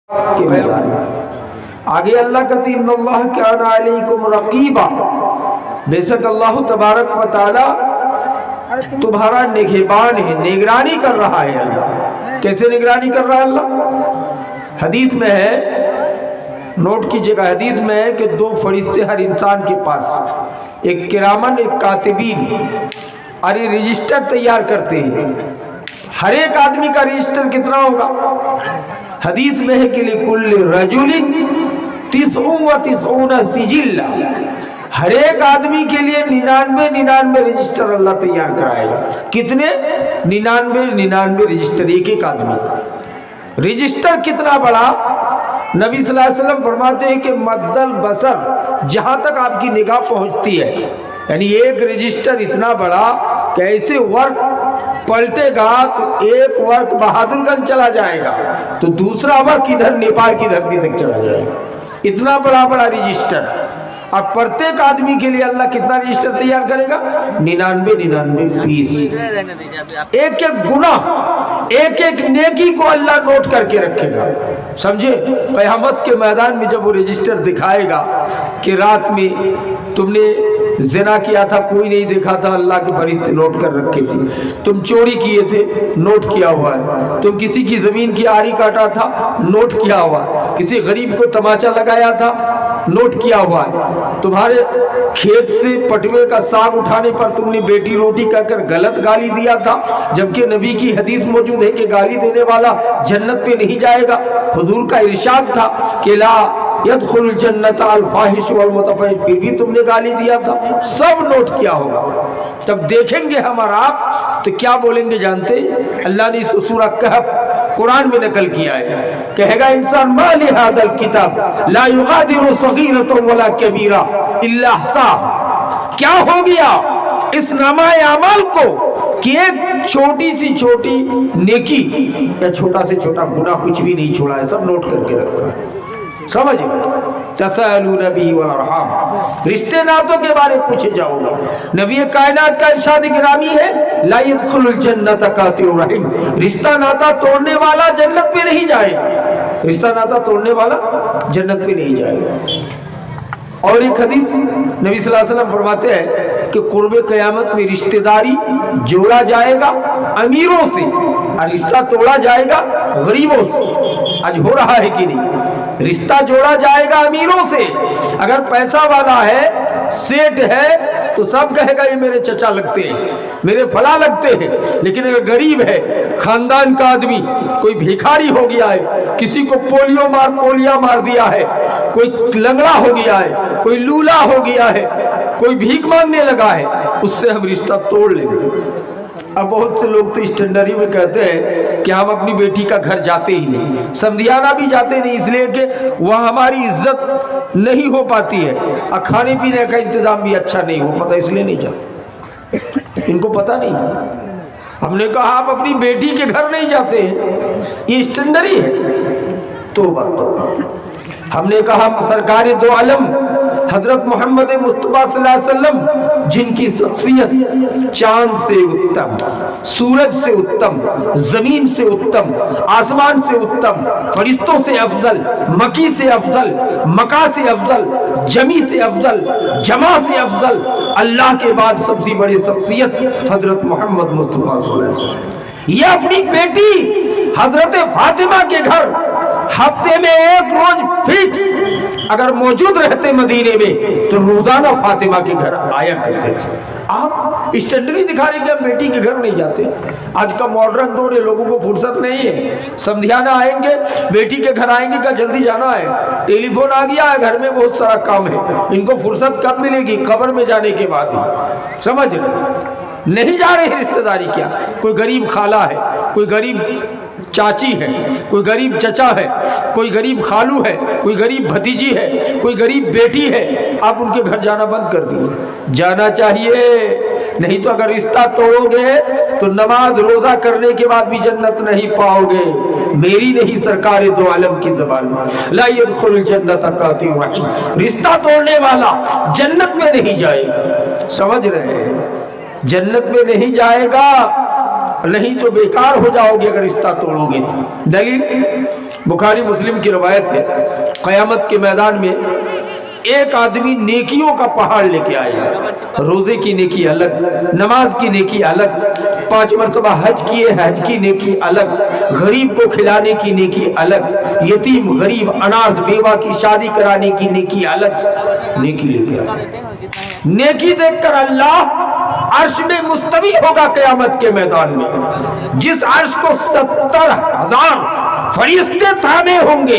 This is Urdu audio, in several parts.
کے میدان میں آگے اللہ کہتے ہیں اللہ کان علیکم رقیبا، بے شک اللہ تبارک و تعالی تمہارا نگہبان ہے، نگرانی کر رہا ہے۔ اللہ کیسے نگرانی کر رہا ہے؟ اللہ حدیث میں ہے، نوٹ کیجئے گا، حدیث میں ہے کہ دو فرشتے ہر انسان کے پاس، ایک کرامن ایک کاتبین، اور یہ رجسٹر تیار کرتے ہیں۔ ہر ایک آدمی کا رجسٹر کتنا ہوگا؟ حدیث میں ہے کہ لِكُلِّ رَجُلٍ 99 سجل، ہر ایک آدمی کے لیے 99 رجسٹر اللہ تیار کرائے گا۔ کتنے؟ 99 رجسٹر ایک ایک آدمی کا۔ رجسٹر کتنا بڑا؟ نبی صلی اللہ علیہ وسلم فرماتے ہیں کہ مد البصر، جہاں تک آپ کی نگاہ پہنچتی ہے، یعنی ایک رجسٹر اتنا بڑا کہ ایسے ورق پلٹے گا تو ایک ورق بہادر گنج چلا جائے گا تو دوسرا ورق ادھر نیپال کی دھرتی تک چلا جائے گا، اتنا بڑا رجسٹر۔ اب پرتیک آدمی کے لیے اللہ کتنا رجسٹر تیار کرے گا؟ 99 پیس، ایک ایک گناہ، ایک ایک نیکی کو اللہ نوٹ کر کے رکھے گا، سمجھے؟ قیامت کے میدان میں جب وہ رجسٹر دکھائے گا کہ رات میں تم نے زنا کیا تھا، کوئی نہیں دیکھا تھا، اللہ کے فرشتے نوٹ کر رکھے تھے، تم چوری کیے تھے، نوٹ کیا ہوا ہے، تم کسی کی زمین کی آری کاٹا تھا، نوٹ کیا ہوا ہے، کسی غریب کو تماچا لگایا تھا، نوٹ کیا ہوا ہے، تمہارے کھیت سے پٹوے کا ساگ اٹھانے پر تم نے بیٹی روٹی کہہ کر غلط گالی دیا تھا، جبکہ نبی کی حدیث موجود ہے کہ گالی دینے والا جنت پہ نہیں جائے گا۔ حضور کا ارشاد تھا کہ لا يدخل الجنت الفاحش والمتفحش، پھر بھی تم نے گالی دیا تھا، سب نوٹ کیا ہوگا۔ تب دیکھیں گے ہم اور آپ تو کیا بولیں گے جانتے؟ اللہ نے اس کو سورہ کہف قرآن میں نقل کیا ہے، کہے گا انسان ما لہذا الکتاب لا یغادر صغیرۃ ولا کبیرہ الا احصاها، کیا ہو گیا اس نامہ اعمال کو کہ ایک چھوٹی سی چھوٹی نیکی یا چھوٹا سے چھوٹا گناہ کچھ بھی نہیں چھوڑا ہے، سب نوٹ کر کے رکھا ہے۔ سمجھ گئے؟ تسألون به والارحام، رشتے ناتوں کے بارے پوچھے جاؤ گا۔ نبی کائنات کا ارشاد گرامی ہے لا يدخل الجنت قاطع الرحم، رشتہ ناتا توڑنے والا جنت پہ نہیں جائے گا، رشتہ ناتا توڑنے والا جنت پہ نہیں جائے گا۔ اور ایک حدیث نبی صلی اللہ علیہ وسلم فرماتے ہیں کہ قرب قیامت میں رشتہ داری جوڑا جائے گا امیروں سے اور رشتہ توڑا جائے گا غریبوں سے۔ آج ہو رہا ہے کہ نہیں؟ رشتہ جوڑا جائے گا امیروں سے، اگر پیسہ والا ہے، سیٹ ہے تو سب کہے گا یہ میرے چچا لگتے ہیں، میرے فلاں لگتے ہیں، لیکن اگر غریب ہے، خاندان کا آدمی، کوئی بھیکھاری ہو گیا ہے، کسی کو پولیو مار دیا ہے، کوئی لنگڑا ہو گیا ہے، کوئی لولا ہو گیا ہے، کوئی بھیک مانگنے لگا ہے، اس سے ہم رشتہ توڑ لیں گے۔ اب بہت سے لوگ تو اسٹینڈری میں کہتے ہیں کہ ہم اپنی بیٹی کا گھر جاتے ہی نہیں، سمدھیانہ بھی جاتے نہیں، اس لیے کہ وہاں ہماری عزت نہیں ہو پاتی ہے اور کھانے پینے کا انتظام بھی اچھا نہیں ہو پاتا، اس لیے نہیں جاتے، ان کو پتہ نہیں۔ ہم نے کہا آپ اپنی بیٹی کے گھر نہیں جاتے ہیں، یہ اسٹینڈری ہے۔ توبہ توبہ۔ ہم نے کہا سرکار دو عالم حضرت محمد مصطفیٰ صلی اللہ علیہ وسلم، جن کی شخصیت چاند سے اتم، سورج سے اتم، زمین سے اتم، آسمان سے اتم، فرشتوں سے افضل، مکی سے افضل، مکا سے افضل، جمی سے افضل، جمع سے افضل، اللہ کے بعد سب سے بڑی شخصیت حضرت محمد مصطفیٰ صلی اللہ علیہ وسلم، یہ اپنی بیٹی حضرت فاطمہ کے گھر ہفتے میں ایک روز فکس اگر موجود رہتے مدینے میں تو روزانہ فاطمہ کے گھر آیا کرتے تھے۔ آپ اسٹینڈری دکھا رہے کہ ہم بیٹی کے گھر نہیں جاتے۔ آج کا ماڈرن دور ہے، لوگوں کو فرصت نہیں ہے، سمدھیانہ آئیں گے بیٹی کے گھر آئیں گے کہ جلدی جانا ہے، ٹیلی فون آ گیا ہے، گھر میں بہت سارا کام ہے، ان کو فرصت کب ملے گی؟ قبر میں جانے کے بعد ہی۔ سمجھ رہے؟ نہیں جا رہے رشتہ داری کیا، کوئی غریب خالہ ہے، کوئی غریب چاچی ہے، کوئی غریب چچا ہے، کوئی غریب خالو ہے، کوئی غریب بھتیجی ہے، کوئی غریب بیٹی ہے، آپ ان کے گھر جانا بند کر دیے۔ جانا چاہیے، نہیں تو اگر رشتہ توڑو گے تو نماز روزہ کرنے کے بعد بھی جنت نہیں پاؤ گے۔ میری نہیں سرکار دو عالم کی زبان میں، لا يدخل الجنت قاطع الرحم، رشتہ توڑنے والا جنت میں نہیں جائے گا۔ سمجھ رہے ہیں؟ جنت میں نہیں جائے گا نہیں تو بیکار ہو جاؤ گے اگر رشتہ توڑو گے تو۔ دلیل بخاری مسلم کی روایت ہے، قیامت کے میدان میں ایک آدمی نیکیوں کا پہاڑ لے کے آئے گا، روزے کی نیکی الگ، نماز کی نیکی الگ، 5 مرتبہ حج کیے حج کی نیکی الگ، غریب کو کھلانے کی نیکی الگ، یتیم غریب اناث بیوہ کی شادی کرانے کی نیکی الگ، نیکی لے کے آئے۔ نیکی دیکھ کر اللہ عرش میں مستوی ہوگا قیامت کے میدان میں، جس عرش کو 70,000 فرشتے تھامے ہوں گے۔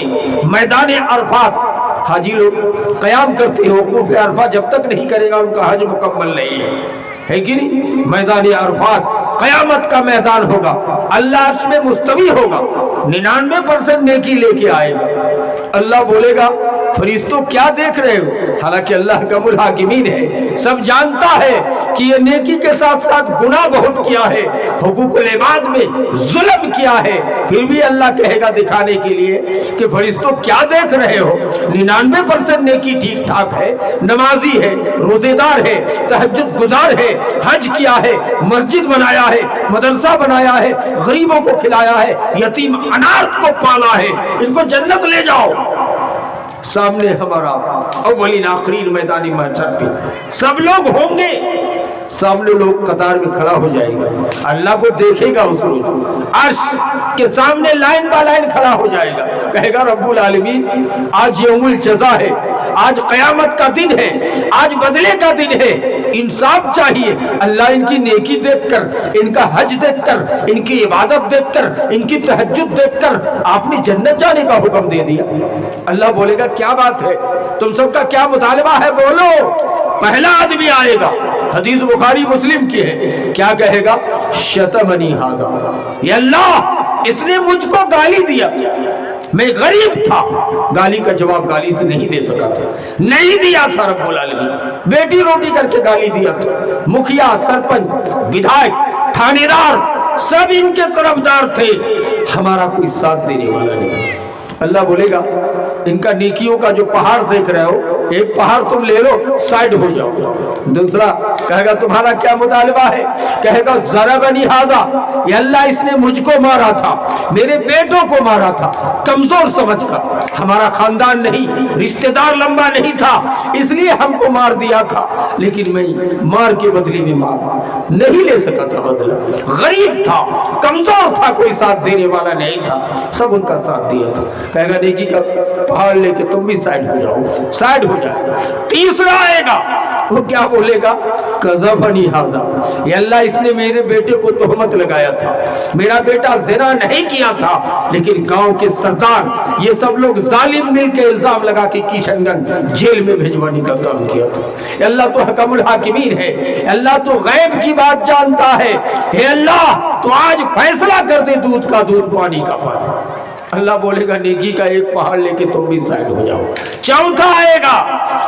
میدان عرفات حاجی لوگ قیام کرتے ہیں، وقوف عرفہ جب تک نہیں کرے گا ان کا حج مکمل نہیں ہے کہ نہیں؟ میدان عرفات قیامت کا میدان ہوگا، اللہ عرش میں مستوی ہوگا، 99% نیکی لے کے آئے گا۔ اللہ بولے گا فرشتوں کیا دیکھ رہے ہو؟ حالانکہ اللہ کا الحاکمین ہے، سب جانتا ہے کہ یہ نیکی کے ساتھ ساتھ گناہ بہت کیا ہے، حقوق العباد میں ظلم کیا ہے، پھر بھی اللہ کہے گا دکھانے کے لیے کہ فرشتوں کیا دیکھ رہے ہو؟ 99% نیکی ٹھیک ٹھاک ہے، نمازی ہے، روزے دار ہے، تہجد گزار ہے، حج کیا ہے، مسجد بنایا ہے، مدرسہ بنایا ہے، غریبوں کو کھلایا ہے، یتیم انارتھ کو پالا ہے، ان کو جنت لے جاؤ۔ سامنے ہمارا اولین آخرین میدانی محشر پہ سب لوگ ہوں گے، سامنے لوگ قطار میں کھڑا ہو جائے گا، اللہ کو دیکھے گا اس روز، عرش کے سامنے لائن با لائن کھڑا ہو جائے گا، کہے گا رب العالمین آج یوم الجزا ہے، آج قیامت کا دن ہے، آج بدلے کا دن ہے، انصاف چاہیے۔ اللہ ان کی نیکی دیکھ کر، ان کا حج دیکھ کر، ان کی عبادت دیکھ کر، ان کی تہجد دیکھ کر آپ نے جنت جانے کا حکم دے دیا۔ اللہ بولے گا کیا بات ہے، تم سب کا کیا مطالبہ ہے، بولو۔ پہلا آدمی آئے گا، حدیث بخاری مسلم کی ہے، کیا کہے گا؟ شتمنی ھذا، یا اللہ اس نے مجھ کو گالی دیا تھا، میں غریب تھا، گالی کا جواب گالی سے نہیں دے سکا تھا، نہیں دیا تھا رب العالمین، بیٹی روٹی کر کے گالی دیا تھا، مکھیا سرپنچ ودھایک تھانے دار سب ان کے طرفدار تھے، ہمارا کوئی ساتھ دینے والا نہیں۔ اللہ بولے گا ان کا نیکیوں کا جو پہاڑ دیکھ رہے ہو، ایک پہاڑ تم لے لو، سائڈ ہو جاؤ۔ دوسرا کہے گا تمہارا کیا مطالبہ ہے؟ کہے گا ضربنی ھذا، یا اللہ اس نے مجھ کو مارا تھا، میرے بیٹوں کو مارا تھا، کمزور سمجھ کر، ہمارا خاندان نہیں، رشتہ دار لمبا نہیں تھا، اس لیے ہم کو مار دیا تھا، لیکن میں مار کے بدلے میں مار نہیں لے سکا تھا بدلہ، غریب تھا، کمزور تھا، کوئی ساتھ دینے والا نہیں تھا، سب ان کا ساتھ دیا تھا۔ کہے گا نیکی کا پہاڑ لے کے تم بھی سائڈ ہو جاؤ، سائڈ ہو جائے گا۔ تیسرا آئے گا، وہ کیا بولے گا؟ قذفنی ھذا، یا اللہ اس نے میرے بیٹے کو تہمت لگایا تھا، میرا بیٹا زنا نہیں کیا تھا، لیکن گاؤں کے سردار یہ سب لوگ ظالم مل کے الزام لگا کے کشن گنج جیل میں بھیجوانے کا کام کیا تھا۔ اے اللہ تو حکم الحاکمین ہے، اللہ تو غیب کی بات جانتا ہے، اے اللہ تو آج فیصلہ کر دے، دودھ کا دودھ پانی کا پانی۔ اللہ بولے گا نیکی کا ایک پہاڑ لے کے تم بھی سائڈ ہو جاؤ۔ چوتھا آئے گا،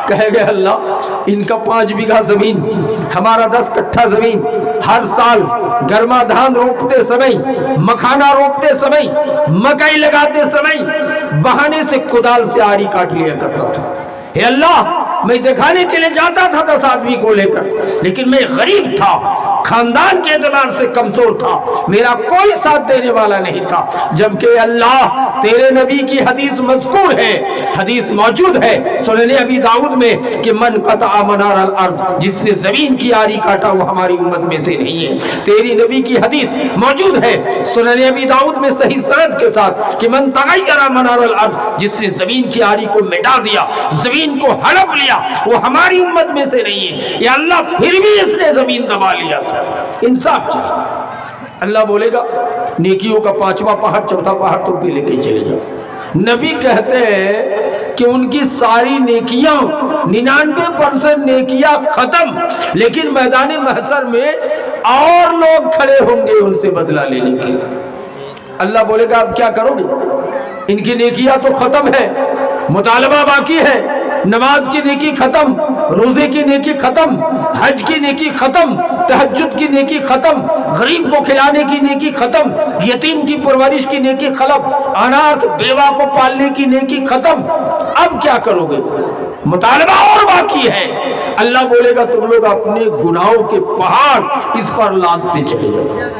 کہے گا اللہ ان کا 5 بیگھہ زمین، ہمارا 10 کٹھا زمین، ہر سال گرما دھان روپتے سمے، مکھانا روپتے سمے، مکئی لگاتے سمے بہانے سے کدال سے آری کاٹ لیا کرتا تھا۔ اے اللہ میں دکھانے کے لیے جاتا تھا 10 آدمی کو لے کر، لیکن میں غریب تھا، خاندان کے اعتبار سے کمزور تھا، میرا کوئی ساتھ دینے والا نہیں تھا، جبکہ اللہ تیرے نبی کی حدیث مذکور ہے، حدیث موجود ہے سنن ابی داؤد میں کہ من قطع منار الارض، جس نے زمین کی آری کاٹا وہ ہماری امت میں سے نہیں ہے۔ تیری نبی کی حدیث موجود ہے سنن ابی داؤد میں صحیح سند کے ساتھ کہ من تغیر منار الارض، جس نے زمین کی آری کو مٹا دیا، زمین کو ہڑپ لیا، وہ ہماری امت میں سے نہیں ہے۔ یا اللہ پھر بھی اس نے زمین دبا لیا تھا، انصاف چاہیے۔ اللہ بولے گا نیکیوں کا 5واں پہاڑ، چوتھا پہاڑ تم بھی لے کے چلے جاؤ۔ نبی کہتے ہیں کہ ان کی ساری نیکیاں 99% نیکیاں ختم، لیکن میدان محشر میں اور لوگ کھڑے ہوں گے ان سے بدلہ لینے کے لیے۔ اللہ بولے گا اب کیا کرو گے؟ ان کی نیکیاں تو ختم ہے، مطالبہ باقی ہے، نماز کی نیکی ختم، روزے کی نیکی ختم، حج کی نیکی ختم، تہجد کی نیکی ختم، غریب کو کھلانے کی نیکی ختم، یتیم کی پرورش کی نیکی ختم، اناتھ بیوہ کو پالنے کی نیکی ختم، اب کیا کرو گے؟ مطالبہ اور باقی ہے۔ اللہ بولے گا تم لوگ اپنے گناہوں کے پہاڑ اس پر لادتے چلے جاؤ۔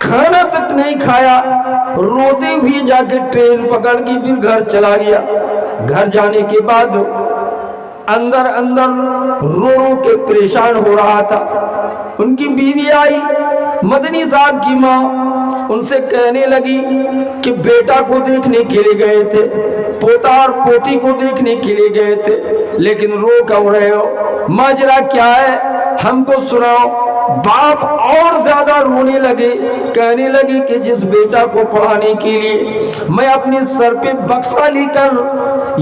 کھانا تک نہیں کھایا، روتے ہوئے جا کے ٹرین پکڑ کے پھر گھر چلا گیا۔ گھر جانے کے بعد اندر رو رو کے پریشان ہو رہا تھا۔ ان کی بیوی آئی، مدنی صاحب کی ماں، ان سے کہنے لگی کہ بیٹا کو دیکھنے کے لیے گئے تھے، پوتا اور پوتی کو دیکھنے کے لیے گئے تھے، لیکن رو کیوں رہے ہو؟ ماجرا کیا ہے ہم کو سناؤ۔ باپ اور زیادہ رونے لگے، کہنے لگے کہ جس بیٹا کو پڑھانے کے لیے میں اپنے سر پہ بکسا لے کر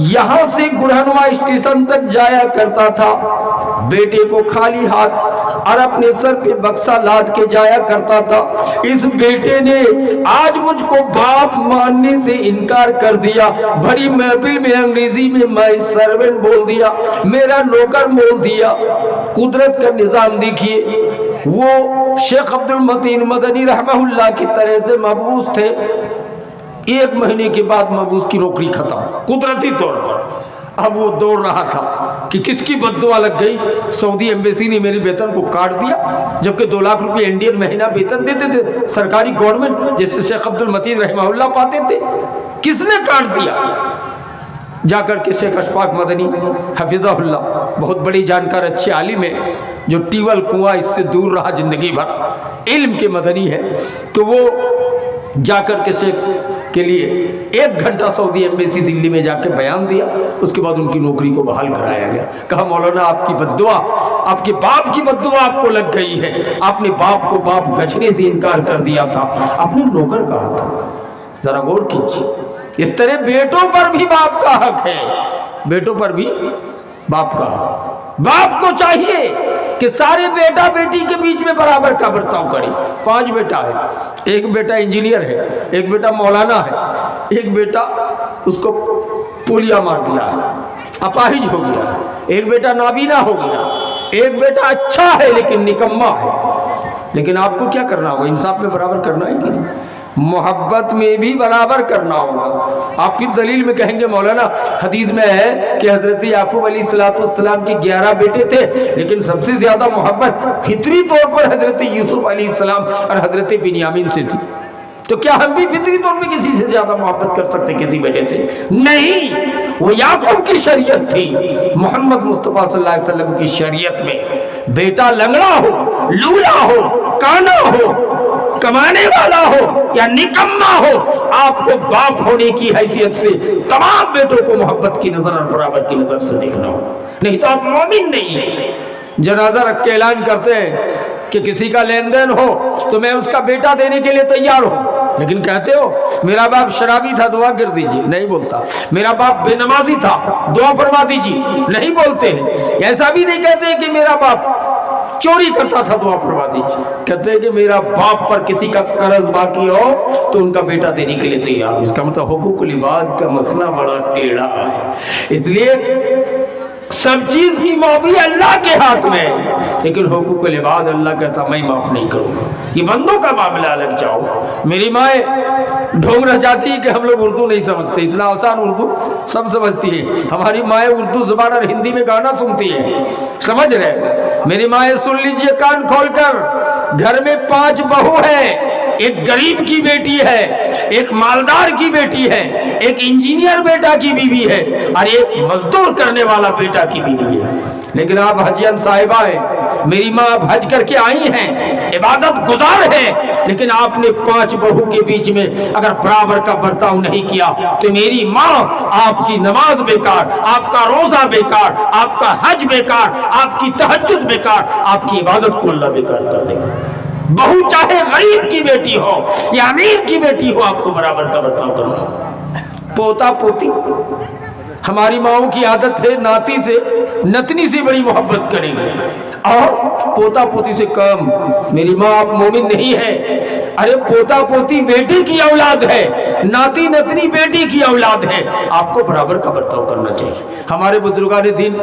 یہاں سے گڑھنوا اسٹیشن تک جایا کرتا تھا، بیٹے کو خالی ہاتھ اور اپنے سر پہ بکسا لاد کے جایا کرتا تھا، اس بیٹے نے آج مجھ کو باپ ماننے سے انکار کر دیا، بھری محفل میں انگریزی میں مائی سرونٹ بول دیا، میرا نوکر بول دیا۔ قدرت کا نظام دیکھیے، وہ شیخ عبد المتین مدنی رحمہ اللہ کی طرح سے مبعوث تھے، 1 مہینے کے بعد مبعوث کی نوکری ختم قدرتی طور پر۔ اب وہ دوڑ رہا تھا کہ کس کی بددعا لگ گئی، سعودی ایمبیسی نے میری ویتن کو کاٹ دیا، جبکہ 2 لاکھ روپے انڈین مہینہ ویتن دیتے تھے سرکاری گورنمنٹ، جس سے شیخ عبد المتین رحمہ اللہ پاتے تھے، کس نے کاٹ دیا؟ جا کر کے شیخ اشفاق مدنی حفظہ اللہ، بہت بڑی جانکار اچھے عالم ہے، جو ٹیول کنواں اس سے دور رہا زندگی بھر، علم کے مدنی ہے، تو وہ جا کر کے شیخ کے لیے 1 گھنٹہ سعودی ایمبیسی دلی میں جا کے بیان دیا، اس کے بعد ان کی نوکری کو بحال کرایا گیا۔ کہا مولانا آپ کی بددعا، آپ کے باپ کی بددعا آپ کو لگ گئی ہے، آپ نے باپ کو باپ گچھنے سے انکار کر دیا تھا، آپ نے نوکر کہا تھا۔ ذرا غور کیجیے، اس طرح بیٹوں پر بھی باپ کا حق ہے، بیٹوں پر بھی باپ کا حق۔ باپ کو چاہیے کہ سارے بیٹا بیٹی کے بیچ میں برابر کا برتاؤ کرے۔ 5 بیٹا ہے، ایک بیٹا انجینئر ہے، ایک بیٹا مولانا ہے، ایک بیٹا اس کو پولیا مار دیا ہے، اپاہج ہو گیا، ایک بیٹا نابینا ہو گیا، ایک بیٹا اچھا ہے لیکن نکما ہے۔ لیکن آپ کو کیا کرنا ہوگا؟ انصاف میں برابر کرنا ہے کہ نہیں؟ محبت میں بھی برابر کرنا ہوگا۔ آپ پھر دلیل میں کہیں گے مولانا حدیث میں ہے کہ حضرت یعقوب علیہ السلام کے 11 بیٹے تھے، لیکن سب سے زیادہ محبت فطری طور پر حضرت یوسف علیہ السلام اور حضرت بنیامین سے تھی، تو کیا ہم بھی فطری طور پہ کسی سے زیادہ محبت کر سکتے کسی بیٹے سے؟ نہیں، وہ یعقوب کی شریعت تھی۔ محمد مصطفیٰ صلی اللہ علیہ وسلم کی شریعت میں بیٹا لنگڑا ہو، لولا ہو، کانا ہو، کمانے والا ہو یا نکما ہو، آپ کو باپ ہونے کی حیثیت سے تمام بیٹوں کو محبت کی نظر اور برابر کی نظر سے دیکھنا ہوگا، نہیں تو آپ مومن نہیں ہیں۔ جنازہ رکھ کے اعلان کرتے ہیں کہ کسی کا لین دین ہو تو میں اس کا بیٹا دینے کے لیے تیار ہوں، لیکن کہتے ہو میرا باپ شرابی تھا دعا کر دیجیے، نہیں بولتا۔ میرا باپ بے نمازی تھا دعا فرما دیجیے، نہیں بولتے ہیں۔ ایسا بھی نہیں کہتے کہ میرا باپ چوری کرتا تھا دعا فرما دیجیے، کہتے ہیں کہ میرا باپ پر کسی کا قرض باقی ہو تو ان کا بیٹا دینے کے لیے تیار ہو۔ اس کا مطلب حقوق العباد کا مسئلہ بڑا ٹیڑھا ہے۔ اس لیے سب چیز کی معافی اللہ کے ہاتھ میں ہے، لیکن حقوق العباد اللہ کہتا میں معاف نہیں کروں گا، یہ بندوں کا معاملہ الگ جاؤ۔ میری ماں ڈھونگ رہ جاتی ہے کہ ہم لوگ اردو نہیں سمجھتے، اتنا آسان اردو سب سمجھتی ہے۔ ہماری مائیں اردو زبان اور ہندی میں گانا سنتی ہیں، سمجھ رہے ہیں؟ میری مائیں سن لیجئے کان کھول کر، گھر میں 5 بہو ہیں، ایک غریب کی بیٹی ہے، ایک مالدار کی بیٹی ہے، ایک انجینئر بیٹا کی بیوی ہے اور ایک مزدور کرنے والا بیٹا کی بیوی ہے۔ لیکن آپ حجیان صاحبہ ہیں، میری ماں اب حج کر کے آئی ہیں، عبادت گزار ہیں، لیکن آپ نے 5 بہو کے بیچ میں اگر برابر کا برتاؤ نہیں کیا تو میری ماں آپ کی نماز بیکار، آپ کا روزہ بیکار، آپ کا حج بیکار، آپ کی تہجد بیکار، آپ کی عبادت کو اللہ بیکار کر دے گا۔ بہو چاہے غریب کی بیٹی ہو یا امیر کی بیٹی ہو، آپ کو برابر کا برتاؤ کرنا ہو۔ پوتا پوتی، ہماری ماؤں کی عادت ہے ناتی سے نتنی سے بڑی محبت کریں گے اور پوتا پوتی سے کم۔ میری ماں آپ مومن نہیں ہے، ارے پوتا پوتی بیٹی کی اولاد ہے، ناتی نتنی بیٹی کی اولاد ہے، آپ کو برابر کا برتاؤ کرنا چاہیے۔ ہمارے بزرگان دین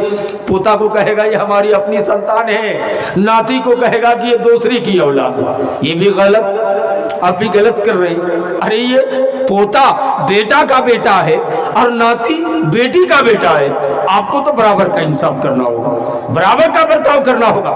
پوتا کو کہے گا یہ ہماری اپنی سنتان ہے، ناتی کو کہے گا کہ یہ دوسری کی اولاد ہے، یہ بھی غلط، آپ بھی غلط کر رہے ہیں۔ ارے یہ پوتا بیٹا کا بیٹا ہے اور ناتی بیٹی کا بیٹا ہے، آپ کو تو برابر کا انصاف کرنا ہوگا، برابر کا برتاؤ کرنا ہوگا۔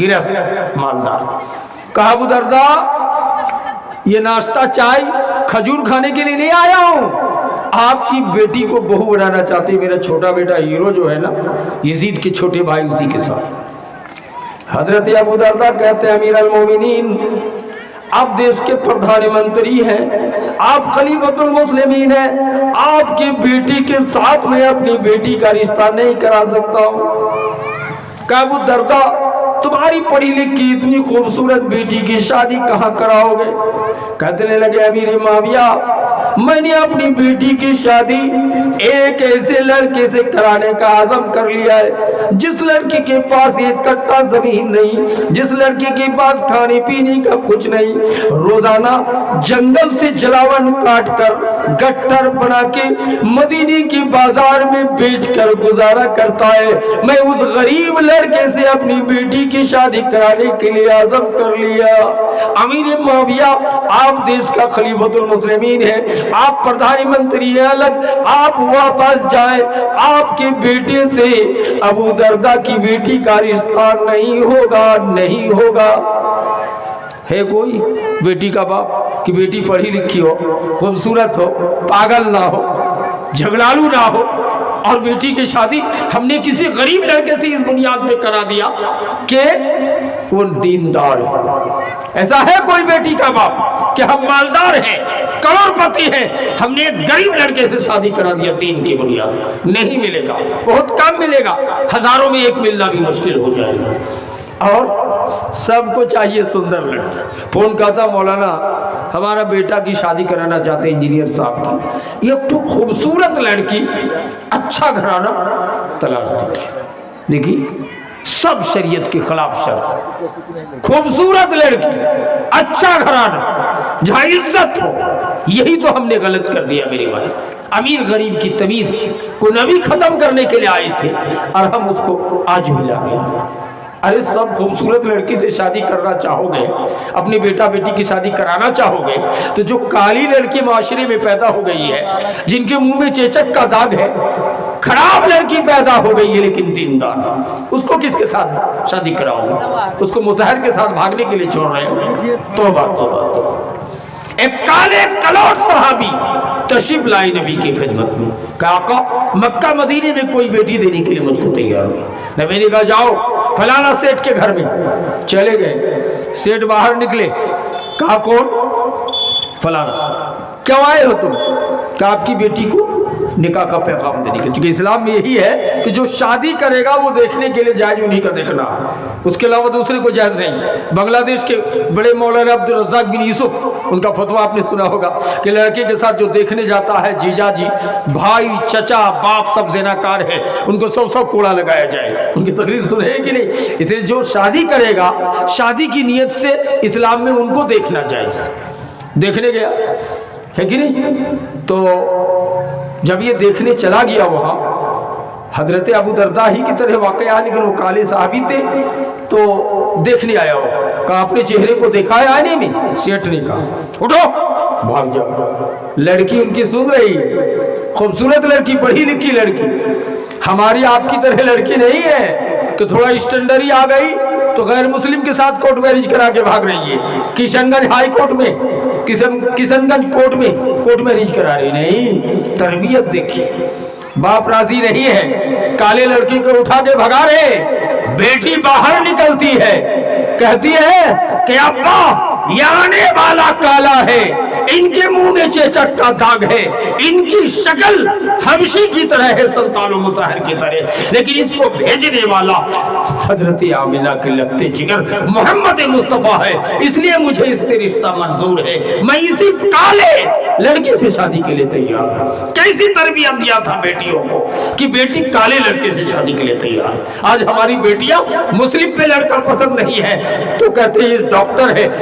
گرست مالدار. کہا ابو دردہ یہ ناشتہ چائے کھجور کھانے کے لیے نہیں آیا ہوں، آپ کی بیٹی کو بہو بنانا چاہتے ہیں. میرا چھوٹا بیٹا ہیرو جو ہے نا، یزید کے چھوٹے بھائی، اسی کے ساتھ. حضرت ابو دردہ کہتے ہیں امیر المومنین آپ دیش کے پردھان منتری ہیں، آپ خلیفۃ المسلمین ہیں، آپ کی بیٹی کے ساتھ میں اپنی بیٹی کا رشتہ نہیں کرا سکتا ہوں. کہ ابو دردہ تمہاری پڑھی لکھی اتنی خوبصورت بیٹی کی شادی کہاں کراؤ گے؟ کہنے لگے امیر معاویہ میں نے اپنی بیٹی کی شادی ایک ایسے لڑکے سے کرانے کا عزم کر لیا ہے جس لڑکی کے پاس ایک کٹا زمین نہیں، جس لڑکی کے پاس کھانے پینے کا کچھ نہیں، روزانہ جنگل سے جلاون کاٹ کر گٹر بنا کے مدینے کی بازار میں بیچ کر گزارا کرتا ہے. میں اس غریب لڑکے سے اپنی بیٹی کی شادی کرانے کے لیے عزم کر لیا. امیر معاویہ آپ دیش کا خلیفۃ المسلمین ہے، آپ پردھان منتری ہیں الگ، آپ واپس جائیں، آپ کے بیٹے سے ابو دردہ کی بیٹی کا رشتہ نہیں ہوگا، نہیں ہوگا. ہے کوئی بیٹی کا باپ کہ بیٹی پڑھی لکھی ہو، خوبصورت ہو، پاگل نہ ہو، جھگڑالو نہ ہو، اور بیٹی کی شادی ہم نے کسی غریب لڑکے سے اس بنیاد پہ کرا دیا کہ وہ دیندار ہے؟ ایسا ہے کوئی بیٹی کا باپ کہ ہم مالدار ہیں، کروڑ پتی ہیں، ہم نے ایک غریب لڑکے سے شادی کرا دیا دین کی بنیاد؟ نہیں ملے گا، بہت کم ملے گا، ہزاروں میں ایک ملنا بھی مشکل ہو جائے گا. اور سب کو چاہیے سندر لڑکی. فون کہتا مولانا ہمارا بیٹا کی شادی کرانا چاہتے ہیں انجینئر صاحب کی، ایک تو خوبصورت لڑکی، اچھا گھرانہ تلاش دیجیے. دیکھیے سب شریعت کے خلاف شرط، خوبصورت لڑکی، اچھا گھرانہ، جہاں عزت ہو. یہی تو ہم نے غلط کر دیا میرے بھائی. امیر غریب کی تمیز کو نبی ختم کرنے کے لیے آئے تھے اور ہم اس کو آج ملا گئے. ارے سب خوبصورت لڑکی سے شادی کرنا چاہو گے، اپنی بیٹا بیٹی کی شادی کرانا چاہو گے، تو جو کالی لڑکی معاشرے میں پیدا ہو گئی ہے، جن کے منہ میں چیچک کا داغ ہے، خراب لڑکی پیدا ہو گئی ہے لیکن دیندار، اس کو کس کے ساتھ شادی کراؤ گے؟ اس کو مظاہر کے ساتھ بھاگنے کے لیے چھوڑ رہے ہو؟ توبہ توبہ توبہ. ایک کالے کلوٹ صحابی تشریف لائے نبی کی خدمت میں، کہ آقا مکہ مدینے میں کوئی بیٹی دینے کے لیے مجھ کو تیار نہیں. نبی نے کہا جاؤ فلانا سیٹ کے گھر میں. چلے گئے، سیٹ باہر نکلے، کہا کون؟ فلانا. کیوں آئے ہو تم؟ کہ آپ کی بیٹی کو نکاح کا پیغام دینے کے. چونکہ اسلام میں یہی ہے کہ جو شادی کرے گا وہ دیکھنے کے لیے جائز انہی کا دیکھنا، اس کے علاوہ دوسرے کو جائز نہیں. بنگلہ دیش کے بڑے مولانا عبدالرزاق بن یوسف، ان کا فتویٰ آپ نے سنا ہوگا کہ لڑکے کے ساتھ جو دیکھنے جاتا ہے جیجا جی، بھائی، چچا، باپ سب زناکار ہے، ان کو سب کوڑا لگایا جائے. ان کی تقریر سنے کہ نہیں؟ اس لیے جو شادی کرے گا شادی کی نیت سے اسلام میں ان کو دیکھنا جائز. دیکھنے گیا ہے کہ نہیں؟ تو جب یہ دیکھنے چلا گیا وہاں، حضرت ابو دردہ ہی کی طرح واقعہ، لیکن وہ کالے صحابی تھے، تو دیکھنے آیا ہو. کہا اپنے چہرے کو دیکھا ہے آئینے میں؟ سیٹ نے کہا اٹھو بھاگ جاؤ. لڑکی ان کی سن رہی ہے، خوبصورت لڑکی، پڑھی لکھی لڑکی، ہماری آپ کی طرح لڑکی نہیں ہے کہ تھوڑا اسٹینڈرڈ آ گئی تو غیر مسلم کے ساتھ کورٹ میرج کرا کے بھاگ رہی ہے. کشن گنج ہائی کورٹ میں، کشن گنج کورٹ میرج کرا رہی. نہیں، تربیت دیکھیے. باپ راضی نہیں ہے، کالے لڑکی کو اٹھا کے بھگا رہے. بیٹی باہر نکلتی ہے، کہتی ہے کہ ابا یہ آنے والا کالا ہے، ان کے منہ میں چیچک کا داغ ہے، ان کی شکل حبشی کی طرح ہے، سلطان و مظاہر کی طرح، لیکن اس کو بھیجنے والا حضرت آمنہ کے لگتے جگر محمد مصطفیٰ ہے، اس لیے مجھے اس سے رشتہ منظور ہے. میں اسی کالے لڑکی سے شادی کے لیے تیار ہوں. کیسی تربیت دیا تھا بیٹیوں کو کہ بیٹی کالے لڑکے سے شادی کے لیے تیار. آج ہماری بیٹیاں مسلم پہ لڑکا پسند نہیں ہے تو کہتے ہیں یہ ڈاکٹر ہے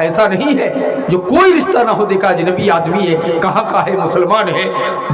ایسا نہیں ہے جو کوئی رشتہ نہ ہو دیکھا اجنبی آدمی ہے، کہاں کا ہے، مسلمان ہے،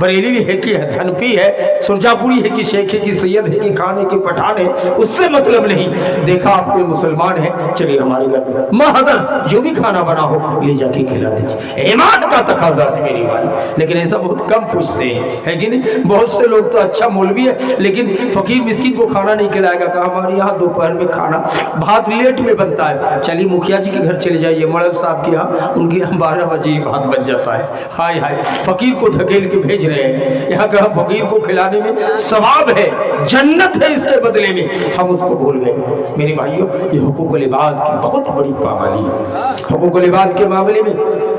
بریلوی ہے کہ دھنپی ہے، سرجا پوری ہے کہ شیخ ہے کہ سید ہے کہ خان ہے کہ پٹھان ہے، اس سے مطلب نہیں، دیکھا آپ کے مسلمان ہیں، چلیے ہمارے گھر میں مہدر جو بھی کھانا بنا ہو لے جا کے کھلا دیجیے، ایمان کا تقاضا ہے میری بھائی۔ لیکن ایسا بہت کم پوچھتے ہیں، ہے کہ نہیں؟ بہت سے لوگ تو اچھا مولوی ہے لیکن فقیر مسکین کو کھانا نہیں کھلائے گا، کہا ہمارے یہاں دوپہر میں کھانا بھات لیٹ میں بنتا ہے، چلیے مکھیا جی کے گھر چلے جائیے، مڑل صاحب کے یہاں، ان کے یہاں 12 بجے بھات بن جاتا ہے۔ ہائے ہائے، فقیر کو دھکیل کے بھیج رہے ہیں، یہاں کہا فقیر کو کھلانے میں ثواب ہے، جنت ہے اس کے بدلے میں، ہم اس کو بھول گئے۔ میرے بھائیوں، یہ حقوق العباد کی بہت بڑی پابندی ہے۔ حقوق العباد کے معاملے میں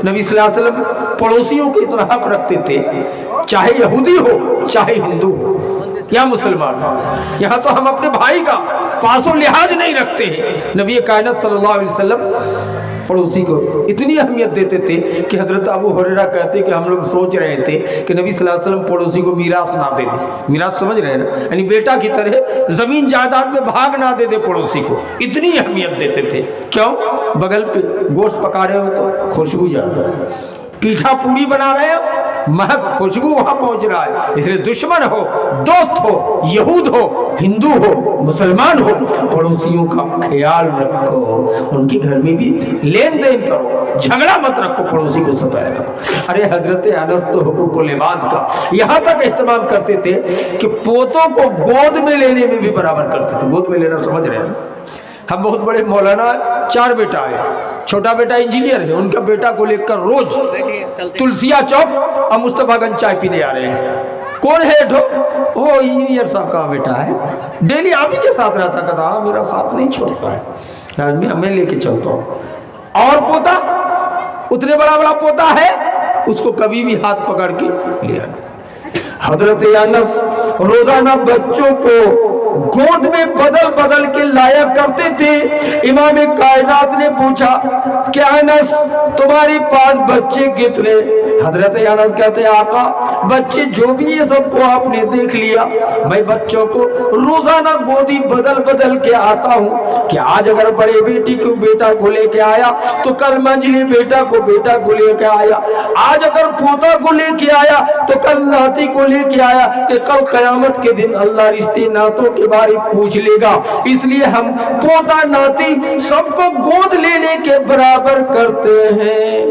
نبی صلی اللہ علیہ وسلم پڑوسیوں کے اتنا حق رکھتے تھے، چاہے یہودی ہو چاہے ہندو ہو یا مسلمان ہو۔ یہاں تو ہم اپنے بھائی کا پاس و لحاظ نہیں رکھتے ہیں، نبی کائنات صلی اللہ علیہ وسلم پڑوسی کو اتنی اہمیت دیتے تھے کہ حضرت ابو ہریرہ کہتے کہ ہم لوگ سوچ رہے تھے کہ نبی صلی اللہ علیہ وسلم پڑوسی کو میراث نہ دے دے، میراث سمجھ رہے ہیں نا، یعنی بیٹا کی طرح زمین جائیداد میں بھاگ نہ دے دے پڑوسی کو، اتنی اہمیت دیتے تھے۔ کیوں؟ بغل پہ گوشت پکا رہے ہو تو خوشبو جا رہا ہے، پیٹھا پوری بنا رہے ہو مہک خوشبو وہاں پہنچ رہا ہے، اس لیے دشمن ہو، دوست ہو، یہود ہو، ہندو ہو، مسلمان ہو، پڑوسیوں کا خیال رکھو، ان کے گھر میں بھی لین دین کرو، جھگڑا مت رکھو، پڑوسی کو ستائے رکھو۔ ارے حضرت انس تو حقوق العباد کا یہاں تک اہتمام کرتے تھے کہ پوتوں کو گود میں لینے میں بھی برابر کرتے تھے۔ گود میں لینا سمجھ رہے ہیں؟ ہم بہت بڑے مولانا 4 بیٹا ہے، چھوٹا بیٹا انجینئر ہے، ان کا بیٹا کو لے کر روز تلسیا چوک اور مصطفیٰ گنج چائے پینے آ رہے ہیں۔ کون ہے ڈھو؟ وہ انجینئر صاحب کا بیٹا ہے، ڈیلی آپ ہی کے ساتھ رہتا، کہتا ہاں میرا ساتھ نہیں چھوڑتا ہے، میں لے کے چلتا ہوں۔ اور پوتا اتنے بڑا پوتا ہے، اس کو کبھی بھی ہاتھ پکڑ کے لیا۔ حضرت انس روزانہ بچوں کو گود میں بدل کے لایا کرتے تھے۔ امام کائنات نے پوچھا کہ انس تمہارے پاس بچے کتنے؟ حضرت انس کہتے آقا بچے جو بھی یہ سب کو آپ نے دیکھ لیا، میں بچوں کو روزانہ گودی بدل کے آتا ہوں کہ آج اگر بڑے بیٹی کو بیٹا کو لے کے آیا تو کل منجلے بیٹا کو لے کے آیا، آج اگر پوتا کو لے کے آیا تو کل ناتی کو لے کے آیا، کہ کل قیامت کے دن اللہ رشتے ناتوں کے بارے پوچھ لے گا، اس لیے ہم پوتا ناتی سب کو گود لینے کے برابر کرتے ہیں۔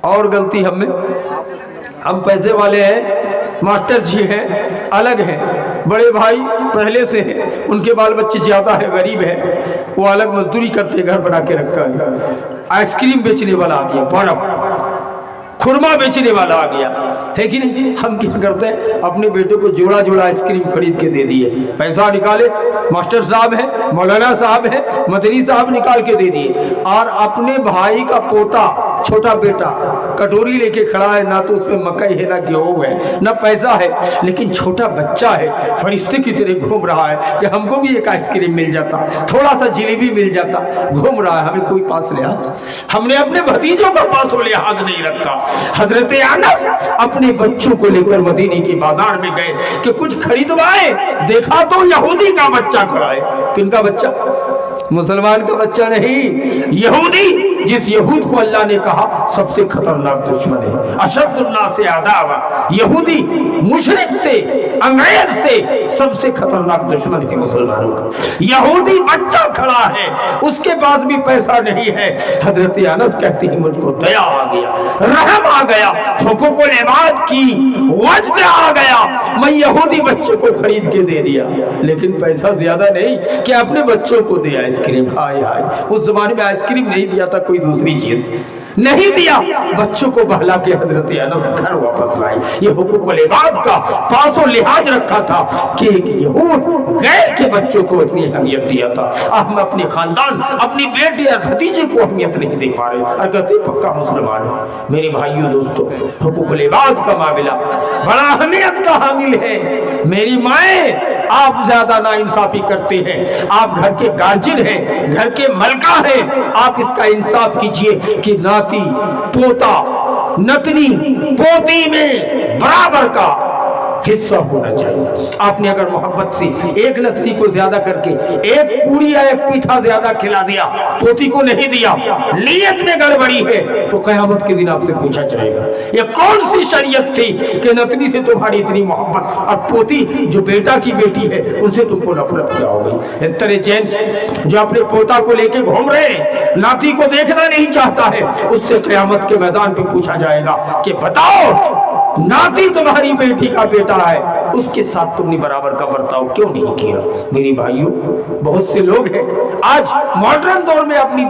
اور غلطی ہم پیسے والے ہیں، ماسٹر جی ہیں، الگ ہیں، بڑے بھائی پہلے سے ہیں، ان کے بال بچے زیادہ ہے، غریب ہے، وہ الگ مزدوری کرتے، گھر بنا کے رکھا ہے۔ آئس کریم بیچنے والا آ گیا، برف خورما بیچنے والا آ گیا، ہے کہ نہیں؟ ہم کیا کرتے ہیں اپنے بیٹے کو جوڑا آئس کریم خرید کے دے دیے، پیسہ نکالے، ماسٹر صاحب ہے، مولانا صاحب ہے، مدنی صاحب نکال کے دے دیے، اور اپنے بھائی کا پوتا چھوٹا بیٹا کٹوری لے کے کھڑا ہے، نہ تو اس میں مکئی ہے نہ گیہوں ہے نہ پیسہ ہے، لیکن چھوٹا بچہ ہے، فرشتے کی طرح گھوم رہا ہے کہ ہم کو بھی ایک آئس کریم مل جاتا، تھوڑا سا جلیبی مل جاتا، گھوم رہا ہے، ہمیں کوئی پاس لحاظ، ہم نے اپنے بھتیجوں کا پاس و لحاظ نہیں رکھا۔ حضرت انس اپنے بچوں کو لے کر مدینے کے بازار میں گئے کہ کچھ خریدوائے، دیکھا تو یہودی کا بچہ کھڑا ہے۔ کن کا بچہ؟ مسلمان کا بچہ نہیں، یہودی، جس یہود کو اللہ نے کہا سب سے خطرناک دشمن ہے، اشد الناس عداوہ، یہودی مشرک سے، انگریز سے سب سے خطرناک دشمن ہے مسلمانوں کا۔ یہودی بچہ کھڑا ہے، اس کے پاس بھی پیسہ نہیں ہے۔ حضرت انس کہتے ہیں مجھ کو دیا آ گیا، رحم آ گیا، حقوق العباد کی وجد آ گیا، میں یہودی بچے کو خرید کے دے دیا، لیکن پیسہ زیادہ نہیں کہ اپنے بچوں کو دیا آئس کریم۔ ہائے ہائے، اس زمانے میں آئس کریم نہیں دیا تھا، کوئی دوسری چیز نہیں دیا، بچوں کو بہلا کے حضرت انس گھر واپس لائے۔ یہ حقوق العباد کا پاس و لحاظ رکھا تھا کہ یہود غیر کے بچوں کو اتنی اہمیت دیا تھا، ہم اپنے خاندان، اپنی بیٹی اور بھتیجے کو اہمیت نہیں دے پا رہے، اور کہتے پکا مسلمان ہوں۔ میرے بھائیوں دوستو، حقوق العباد کا معاملہ بڑا اہمیت کا حامل ہے۔ میری مائیں، آپ زیادہ ناانصافی کرتے ہیں، آپ گھر کے گارجن ہیں، گھر کے ملکہ ہیں، آپ اس کا انصاف کیجئے کہ ناتی، پوتا، نتنی، پوتی میں برابر کا حصہ ہونا چاہیے۔ آپ نے اگر محبت سے ایک لتھی کو زیادہ کر کے ایک پوری یا ایک پیٹھا زیادہ کھلا دیا، پوتی کو نہیں دیا، نیت میں گڑبڑی ہے، تو قیامت کے دن آپ سے پوچھا جائے گا یہ کون سی شریعت تھی کہ نتنی سے تمہاری اتنی محبت اور پوتی جو بیٹا کی بیٹی ہے ان سے تم کو نفرت کیا ہو گئی۔ اس طرح جینس جو اپنے پوتا کو لے کے گھوم رہے ہیں، ناتی کو دیکھنا نہیں چاہتا ہے، اس سے قیامت کے میدان پہ پوچھا جائے گا کہ بتاؤ ناتی تمہاری بیٹی کا بیٹا ہے، اس کے ساتھ تم نے برابر کا برتاؤ کیوں نہیں کیا؟ میری بھائیوں، بہت سے لوگ ہیں آج ماڈرن دور میں اپنی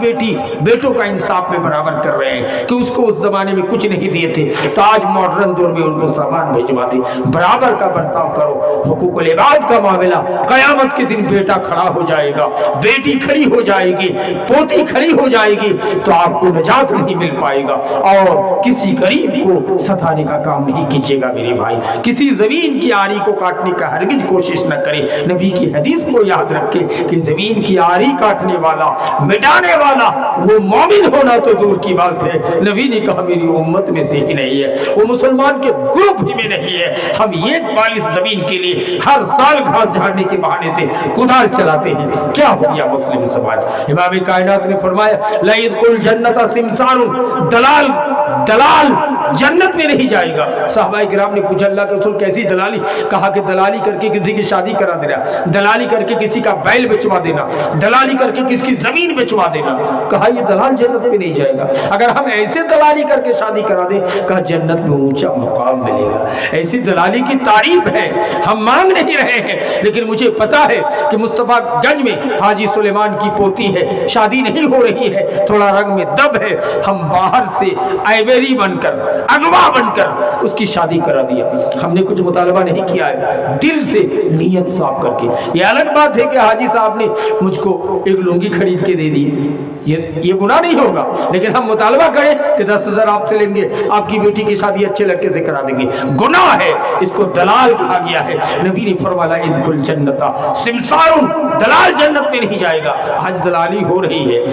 بیٹوں کا انصاف میں برابر کر رہے ہیں کہ اس کو اس زمانے میں کچھ نہیں دیے تھے تو آج ماڈرن دور میں ان کو سامان بھیجوا دے۔ برابر کا برتاؤ کرو۔ حقوق العباد کا معاملہ قیامت کے دن بیٹا کھڑا ہو جائے گا، بیٹی کھڑی ہو جائے گی، پوتی کھڑی ہو جائے گی، تو آپ کو نجات نہیں مل پائے گا۔ اور کسی غریب کو ستانے کا کام نہیں کیجیے گا میرے بھائی، کسی زمین کی آری کو کاٹنے کا ہرگز کوشش نہ کرے۔ نبی کی حدیث کو یاد رکھے کہ زمین کی آری کاٹنے والا، مٹانے والا، وہ مومن ہونا تو دور کی بات ہے، نبی نے کہا میری امت میں سے ہی نہیں ہے، وہ مسلمان کے گروپ ہی میں نہیں ہے۔ ہم ایک بالش زمین کے لیے ہر سال گھاس جھاڑنے کے بہانے سے کدال چلاتے ہیں، کیا ہو گیا مسلم سماج؟ امام کائنات نے فرمایا لا يدخل الجنت سمسار، دلال جنت میں نہیں جائے گا۔ صحابہ کرام نے پوچھا اللہ کے رسول کیسی دلالی؟ کہا کہ دلالی کر کے کسی کی شادی کرا دینا، دلالی کر کے کسی کا بیل بچوا دینا، دلالی کر کے کسی کی زمین بچوا دینا۔ کہا یہ دلال جنت میں نہیں جائے گا۔ اگر ہم ایسے دلالی کر کے شادی کرا دیں، کہا جنت میں اونچا مقام ملے گا۔ ایسی دلالی کی تعریف ہے، ہم مانگ نہیں رہے ہیں، لیکن مجھے پتا ہے کہ مصطفیٰ گنج میں حاجی سلیمان کی پوتی ہے، شادی نہیں ہو رہی ہے، تھوڑا رنگ میں دب ہے، ہم باہر سے آئیوری بن کر، اغوا بن کر اس کی شادی کرا دیا۔ ہم نے کچھ مطالبہ نہیں کیا ہے، دل سے نیت صاف کر کے۔ یہ الگ بات ہے کہ حاجی صاحب نے مجھ کو ایک لنگی خرید کے دے دی، یہ گناہ نہیں ہوگا، لیکن ہم مطالبہ کریں کہ 10,000 آپ سے لیں گے، آپ کی بیٹی کی شادی اچھے لڑکے سے کرا دیں گے، گناہ ہے، اس کو دلال کہا گیا ہے۔ نبی نے فرمایا ادخل جنت سمسار، دلال جنت میں نہیں جائے گا۔ آج دلالی ہو رہی ہے،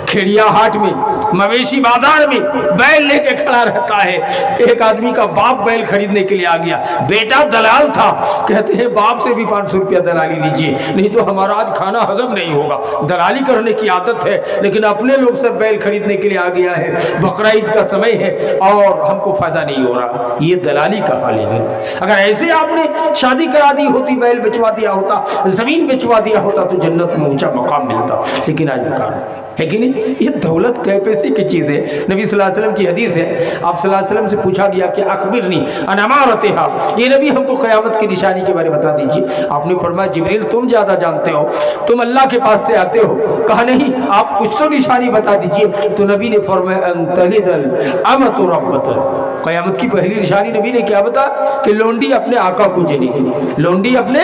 کھڑیا ہاٹ میں، مویشی بازار میں بیل لے کے کھڑا رہتا ہے۔ ایک آدمی کا باپ بیل خریدنے کے لیے آ گیا، بیٹا دلال تھا، کہتے ہیں باپ سے بھی 500 روپیہ دلالی لیجئے، نہیں تو ہمارا آج کھانا ہضم نہیں ہوگا۔ دلالی کرنے کی عادت ہے، لیکن اپنے لوگ سب بیل خریدنے کے لیے آ گیا ہے، بقرعید کا سمے ہے اور ہم کو فائدہ نہیں ہو رہا۔ یہ دلالی کا حال ہے۔ اگر ایسے آپ نے شادی کرا دی ہوتی، بیل بچوا دیا ہوتا، زمین بچوا دیا ہوتا تو جنت میں اونچا مقام ملتا، لیکن آج بیکار ہے کہ نہیں؟ یہ دولت کئی پیسے کی چیز ہے۔ نبی صلی اللہ علیہ وسلم کی حدیث ہے، آپ صلی اللہ علیہ وسلم سے پوچھا گیا کہ اخبرنی عن امارتہا، یہ نبی ہم کو قیامت کی نشانی کے بارے میں بتا دیجیے۔ آپ نے فرمایا جبریل تم زیادہ جانتے ہو، تم اللہ کے پاس سے آتے ہو۔ کہا نہیں، آپ کچھ تو نشانی بتا دیجیے۔ تو نبی نے فرمایا ان تلد الامۃ ربتہا، قیامت کی پہلی نشانی نبی نے کیا بتا کہ لونڈی اپنے آقا کو جنے گی، لونڈی اپنے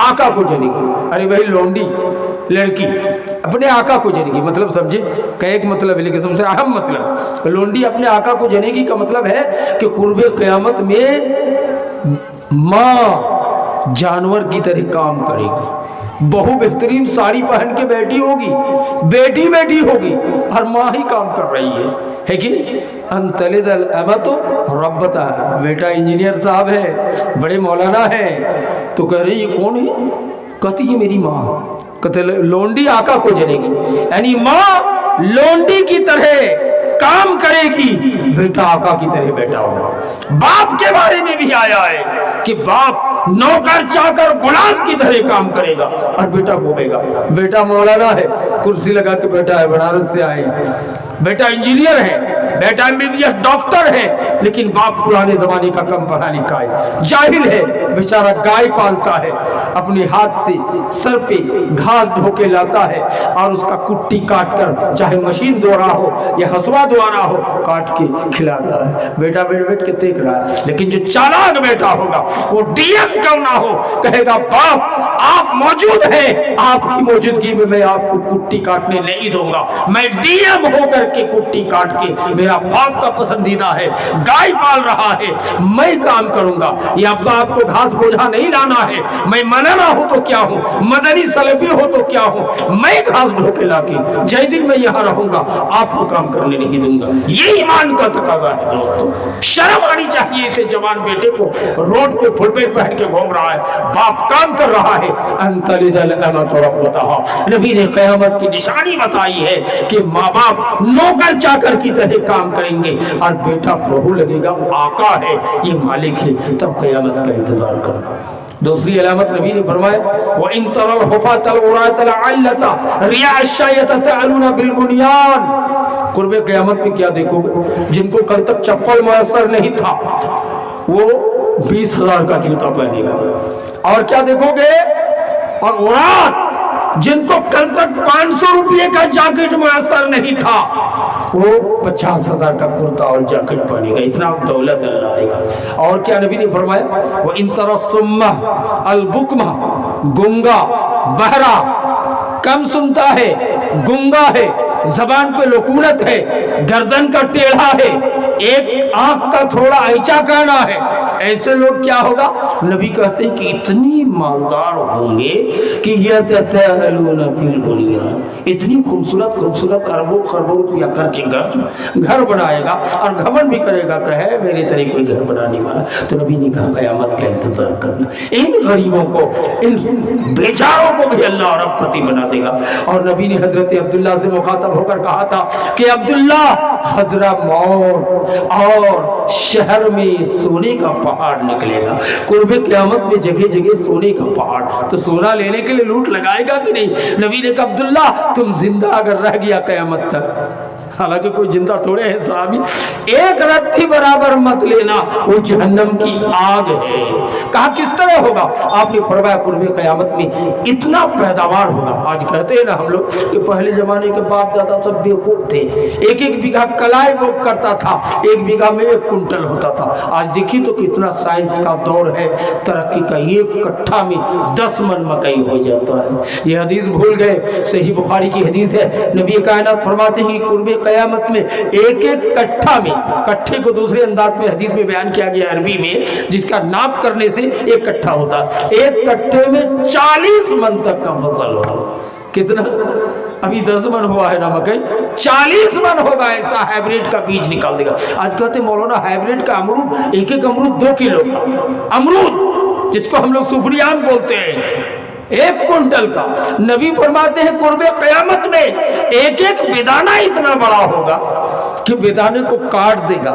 آقا کو جنے گی۔ ارے بھائی لونڈی لڑکی اپنے آقا کو جنے گی، مطلب سمجھے کہ ایک مطلب ہے، لیکن سب سے اہم مطلب لونڈی اپنے آقا کو جنے گی کا مطلب ہے کہ قرب قیامت میں ماں جانور کی طرح کام کرے گی، بہو بہترین ساڑی پہن کے بیٹھی ہوگی، بیٹی بیٹھی ہوگی اور ماں ہی کام کر رہی ہے کہ نہیں؟ ان تلد الامۃ ربتہا، بیٹا انجینئر صاحب ہے، بڑے مولانا ہے، تو کہہ رہے یہ کون ہے؟ کہتی یہ میری ماں۔ کہتے لونڈی آقا کو جنے گی، یعنی ماں لونڈی کی طرح کام کرے گی، بیٹا آقا کی طرح بیٹا ہوگا۔ باپ کے بارے میں بھی آیا ہے کہ باپ نوکر چاکر غلام کی طرح کام کرے گا اور بیٹا گھومے گا۔ بیٹا مولانا ہے، کرسی لگا کے بیٹا ہے، بنارس سے آئے، بیٹا انجینئر ہے، بیٹا MBBS ڈاکٹر ہے، لیکن باپ پرانے زمانے کا کم پڑھا لکھا ہے، جاہل ہے، بیچارہ گائے پالتا ہے، اپنے ہاتھ سے سر پہ گھاس ڈھو کے لاتا ہے اور اس کا کٹی کاٹ کر، چاہے مشین دو رہا ہو یا ہسوا دو رہا ہو، کاٹ کے کھلا رہا ہے۔ بیٹا بیٹھ بیٹھ کے دیکھ رہا ہے، لیکن جو چالاک بیٹا ہوگا وہ DM کیوں نہ ہو، کہے گا باپ آپ موجود ہیں، آپ کی موجودگی میں میں آپ کو کٹی کاٹنے نہیں دوں گا، میں DM ہو کر کے کٹی کاٹ کے میرا میرا باپ کا پسندیدہ ہے، گائے پال رہا ہے، میں کام کروں گا، یہ ابا آپ کو گھاس بوجھا نہیں لانا ہے، میں منانا ہوں تو کیا ہوں، مدنی سلفی ہو تو کیا ہوں، میں گھاس ڈھو کے لا کے جے دن میں یہاں رہوں گا آپ کو کام کرنے نہیں دوں گا۔ یہ ایمان کا تقاضا ہے دوستو، شرم آنی چاہیے اسے جوان بیٹے کو، روڈ پہ فل پیٹ پہن کے گھوم رہا ہے، باپ کام کر رہا ہے۔ انت لدل امت ربتها، نبی نے قیامت کی نشانی بتائی ہے کہ ماں باپ نوکر چاکر کی طرح کام کریں گے اور بیٹا بہو لگے گا آقا ہے، یہ مالک ہے، تب قیامت کا انتظار کرنا۔ دوسری علامت نبی نے فرمایا وَإِن تَرَى الْحُفَاةَ الْعُرَاةَ الْعَلَّةَ رِعَاءَ الشَّاةِ تَعْلُونَ فِي الْبُنْيَانِ، قرب قیامت میں کیا دیکھو گے؟ جن کو کل تک چپل میسر نہیں تھا وہ 20,000 کا جوتا پہنے گا، اور کیا دیکھو گے؟ اور عورات جن کو کل تک 500 روپے کا جاکٹ میسر نہیں تھا وہ 50,000 کا کرتا اور جاکٹ پہنے گا، اتنا دولت اللہ دے گا۔ اور کیا نبی نے فرمایا وَإِن تَرَى الصُّمَّ الْبُكْمَ، گنگا بہرا، کم سنتا ہے، گنگا ہے، زبان پہ لکونت ہے، گردن کا ٹیڑھا ہے، ایک آنکھ کا تھوڑا ایچا کرنا ہے، ایسے لوگ کیا ہوگا؟ نبی کہتے ہیں کہ اتنی مالدار ہوں گے کہ یتطاولون فی البنیان، اتنی خوبصورت خوبصورت اربوں خربوں روپیہ کر کے گھر بنائے گا اور گھمنڈ بھی کرے گا کہ ہے میرے طرح کوئی گھر بنانے والا۔ تو نبی نے کہا قیامت کا انتظار کرنا، ان غریبوں کو، ان بیچاروں کو بھی اللہ رب پتی بنا دے گا۔ اور نبی نے حضرت عبداللہ سے مخاطب ہو کر کہا تھا کہ عبداللہ، حضرہ موت اور شہر میں سونے کا پہاڑ نکلے گا، قرب قیامت میں جگہ جگہ سونے کا پہاڑ، تو سونا لینے کے لیے لوٹ لگائے گا کہ نہیں؟ نبی نے کہا عبداللہ تم زندہ اگر رہ گیا قیامت تک، حالانکہ کوئی زندہ تھوڑے ہیں صحابی، ایک رتی برابر مت لینا، وہ جہنم کی آگ ہے۔ کہا کس طرح ہوگا؟ آپ نے فرمایا قرب قیامت میں اتنا پیداوار ہوگا۔ آج کہتے ہیں نا ہم لوگ کہ پہلے زمانے کے باپ دادا سب بیوقوف تھے، ایک ایک بیگھا کلائی وہ کرتا تھا، ایک بیگھا میں 1 کنٹل ہوتا تھا۔ آج دیکھیے تو کتنا سائنس کا دور ہے، ترقی کا، 1 کٹھا میں 10 من مکئی ہو جاتا ہے۔ یہ حدیث بھول گئے، صحیح بخاری کی حدیث ہے، نبی کائنات فرماتے ہیں قرب قیامت میں ایک ایک کٹھا میں، کٹھے کو دوسرے انداز میں حدیث میں بیان کیا گیا عربی میں، جس کا ناپ کرنے سے 1 کٹھا ہوتا، 1 کٹھے میں 40 من تک کا فصل ہوگا۔ کتنا؟ ابھی 10 من ہوا ہے نا مکئی، 40 من ہوگا، ایسا ہائیبریڈ کا بیج نکال دے گا۔ آج کہتے ہیں مولانا ہائیبریڈ کا امرود، ایک ایک امرود 2 کلو کا امرود، جس کو ہم لوگ سفریان بولتے ہیں، 1 کنٹل کا۔ نبی فرماتے ہیں قرب قیامت میں ایک ایک بیدانہ اتنا بڑا ہوگا کہ بیدانے کو کاٹ دے گا،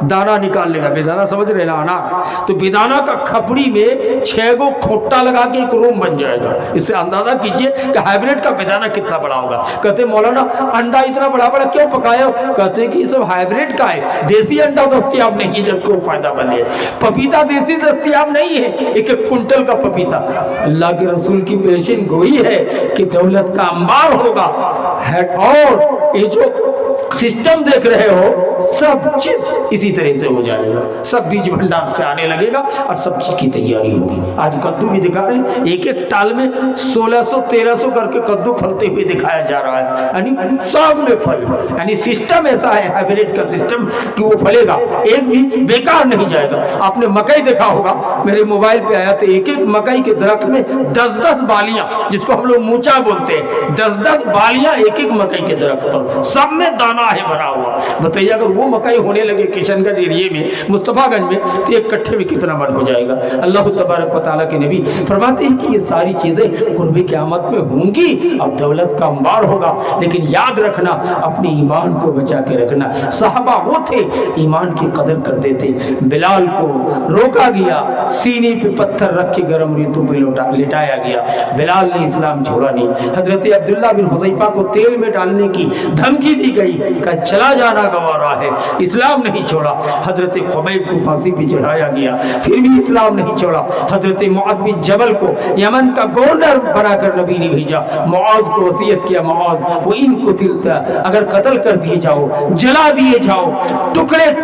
دانہ نکال لے گا۔ بیدانہ سمجھ رہے نا، انار، تو بیدانہ کا کھپڑی میں 6 گو کھوٹا لگا کے ایک روم بن جائے گا۔ اس سے اندازہ کیجئے کہ ہائیبریڈ کا بیدانہ کتنا بڑا ہوگا۔ کہتے ہیں مولانا انڈا اتنا بڑا بڑا کیوں پکایا؟ کہتے ہیں کہ یہ سب ہائیبریڈ کا ہے، دیسی انڈا دستیاب نہیں ہے جب کو فائدہ بنے۔ پپیتا دیسی دستیاب نہیں ہے، 1 کنٹل کا پپیتا۔ اللہ کے رسول کی پیشن گوئی ہے کہ دولت کا انبار ہوگا، اور یہ جو سسٹم دیکھ رہے ہو سب چیز اسی طرح سے ہو جائے گا، سب بیج بھنڈار سے آنے لگے گا اور سب چیز کی تیاری ہوگی۔ آج کدو بھی دکھا رہے ہیں، ایک ایک ٹال میں 1600-1300 کر کے کدو پھلتے ہوئے دکھایا جا رہا ہے، یعنی سب میں پھل، یعنی سسٹم ایسا ہے ہائیبریڈ کا سسٹم کہ وہ پھلے گا، ایک بھی بیکار نہیں جائے گا۔ آپ نے مکئی دیکھا ہوگا، میرے موبائل پہ آیا تو ایک ایک مکئی کے درخت میں 10-10 بالیاں، جس کو ہم لوگ موچا بولتے ہیں، 10-10 بالیاں ایک ایک مکئی کے درخت پر، سب میں دانہ ہے بھرا ہوا۔ بتائیے اگر وہ مکئی ہونے لگے کشن گنج ایریے میں، مصطفیٰ گنج میں، تو 1 کٹھے میں کتنا من ہو جائے گا۔ اللہ تبارک و تعالیٰ کے نبی فرماتے ہیں کہ یہ ساری چیزیں قرب قیامت میں ہوں گی اور دولت کا انبار ہوگا، لیکن یاد رکھنا اپنے ایمان کو بچا کے رکھنا۔ صحابہ وہ تھے ایمان کی قدر کرتے تھے۔ بلال کو روکا گیا، سینے پہ پتھر رکھ کے گرم ریتوں پہ لٹایا گیا، بلال نے اسلام چھوڑا نہیں۔ حضرت عبداللہ بن حذیفہ کو تیل میں ڈالنے کی دھمکی دی گئی کہ چلا جانا گوارا ہے، اسلام نہیں چھوڑا۔ حضرت خبیب کو پھانسی پہ چڑھایا گیا، پھر بھی اسلام نہیں چھوڑا۔ حضرت معاذ بن جبل کو یمن کا گورنر بنا کر نبی نے بھیجا، معاذ کو وصیت کیا، معاذ وہ ان قتلت، اگر قتل کر دیے جاؤ، جلا دیے جاؤ، ٹکڑے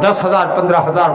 10,000 15,000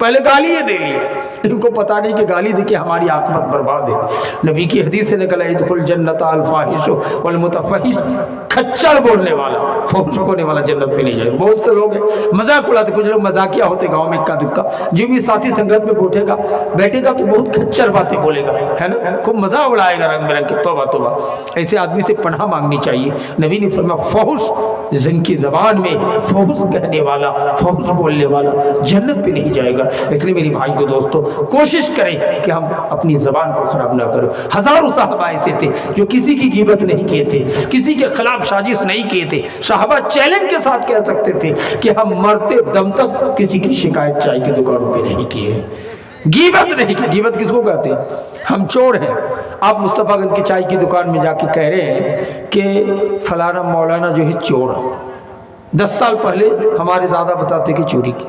پہلے گالی یہ دے لی، ان کو پتہ نہیں کہ گالی دے کے ہماری عاقبت برباد ہے۔ نبی کی حدیث سے نکلا ادخل جنت الفاحش والمتفحش، کھچڑ بولنے والا، فحش بولنے والا جنت پہ نہیں جائے گا۔ بہت سے لوگ ہیں مذاق اڑاتے، کچھ لوگ مذاقیہ ہوتے گاؤں میں اکا دکا، جو بھی ساتھی سنگت میں بیٹھے گا تو بہت کھچڑ باتیں بولے گا، ہے نا، خوب مزہ اڑائے گا رنگ برنگ کی۔ توبہ توبہ، ایسے آدمی سے پناہ مانگنی چاہیے۔ نبی نے فرمایا فحش، جن کی زبان میں فحش کہنے والا، فحش بولنے والا جنت پہ نہیں جائے گا۔ اس لیے میری بھائی کو دوستو کوشش کریں کہ ہم اپنی زبان کو خراب نہ کریں۔ ہزاروں صحابہ ایسے تھے جو کسی کی غیبت نہیں کیے تھے، کسی کے خلاف سازش نہیں کیے تھے۔ صحابہ چیلنج کے ساتھ کہہ سکتے تھے کہ ہم مرتے دم تک کسی کی شکایت چائے کی دکانوں پہ نہیں کیے، غیبت نہیں کی۔ غیبت کس کو کہتے ہیں؟ ہم چور ہیں۔ آپ مصطفیٰ گنج کی چائے کی دکان میں جا کے کہہ رہے ہیں کہ فلانا مولانا جو ہے چور ہے، 10 سال پہلے ہمارے دادا بتاتے کہ چوری کی،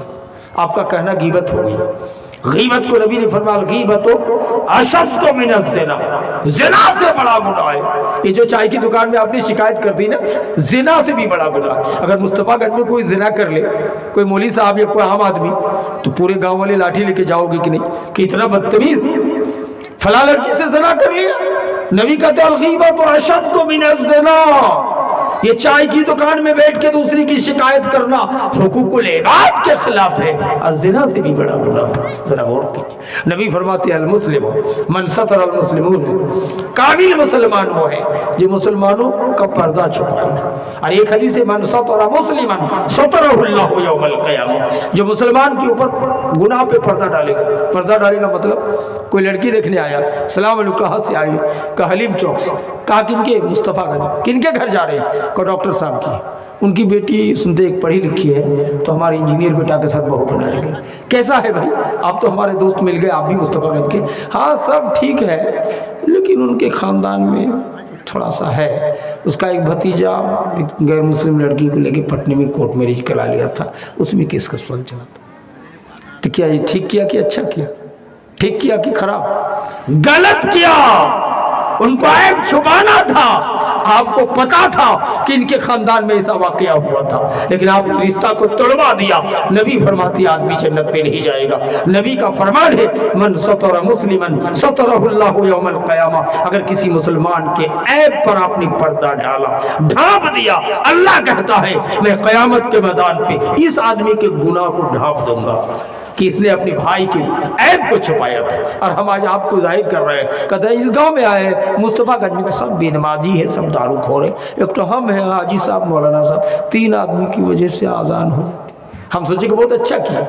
آپ کا کہنا غیبت ہو گئی۔ غیبت کو نبی نے فرمایا غیبت اشد من الزنا، زنا سے بڑا گناہ ہے۔ یہ جو چائے کی دکان میں آپ نے شکایت کر دی نا، زنا سے بھی بڑا گناہ ہے۔ اگر مصطفیٰ گنج میں کوئی زنا کر لے، کوئی مولوی صاحب یا کوئی عام آدمی، تو پورے گاؤں والے لاٹھی لے کے جاؤ گے کہ نہیں کہ اتنا بدتمیز فلاں لڑکی سے زنا کر لیا؟ نبی کہتے ہیں الغیبت اشد من الزنا، یہ چائے کی دکان میں بیٹھ کے دوسری کی شکایت کرنا حقوق العباد کے خلاف ہے، اور زنا سے بھی بڑا گناہ ہے۔ ذرا غور کیجیے، نبی فرماتے ہیں المسلم من ستر المسلمون، کامل مسلمان وہ ہے جو مسلمانوں کا پردہ چھپائے۔ اور ایک حدیث ہے من ستر مسلما سترہ اللہ یوم القیامہ، جو مسلمان کے اوپر گناہ پہ پردہ ڈالے گا۔ پردہ ڈالے گا مطلب کوئی لڑکی دیکھنے آیا، السلام علیکم، کہاں سے آئی؟ کہا حلیم چوک سے۔ کہا کن کے؟ مصطفیٰ گنج۔ کن کے گھر جا رہے ہیں؟ کو ڈاکٹر صاحب کی، ان کی بیٹی سنتے ایک پڑھی لکھی ہے تو ہمارے انجینئر بیٹا کے ساتھ بہو بنا لے گئے۔ کیسا ہے بھائی؟ آپ تو ہمارے دوست مل گئے، آپ بھی مصطفیٰ گنج کے؟ ہاں سب ٹھیک ہے، لیکن ان کے خاندان میں تھوڑا سا ہے۔ اس کا ایک بھتیجا غیر مسلم لڑکی کو لے کے پٹنے میں کورٹ میرج کرا لیا تھا، اس میں کیس کا سوال چلا تھا۔ تو کیا یہ ٹھیک کیا کہ اچھا کیا؟ ٹھیک کیا کہ خراب؟ غلط کیا۔ ان کو عیب چھپانا تھا، آپ کو پتا تھا کہ ان کے خاندان میں ایسا واقعہ ہوا تھا، لیکن آپ نے رشتہ کو توڑوا دیا۔ نبی فرماتی آدمی جنت پہ نہیں جائے گا۔ نبی کا فرمان ہے من ستر مسلما سترہ اللہ یوم القیامہ، اگر کسی مسلمان کے عیب پر آپ نے پردہ ڈالا، ڈھانپ دیا، اللہ کہتا ہے میں قیامت کے میدان پہ اس آدمی کے گناہ کو ڈھانپ دوں گا کہ اس نے اپنے بھائی کے عیب کو چھپایا تھا۔ اور ہم آج آپ کو ظاہر کر رہے ہیں، کہتے ہیں اس گاؤں میں آئے مصطفیٰ گنج میں سب بے نمازی ہے، سب دارو خور ہے، ایک تو ہم ہیں حاجی صاحب مولانا صاحب، 3 آدمی کی وجہ سے آزان ہو جاتی۔ ہم سوچے کہ بہت اچھا کیا،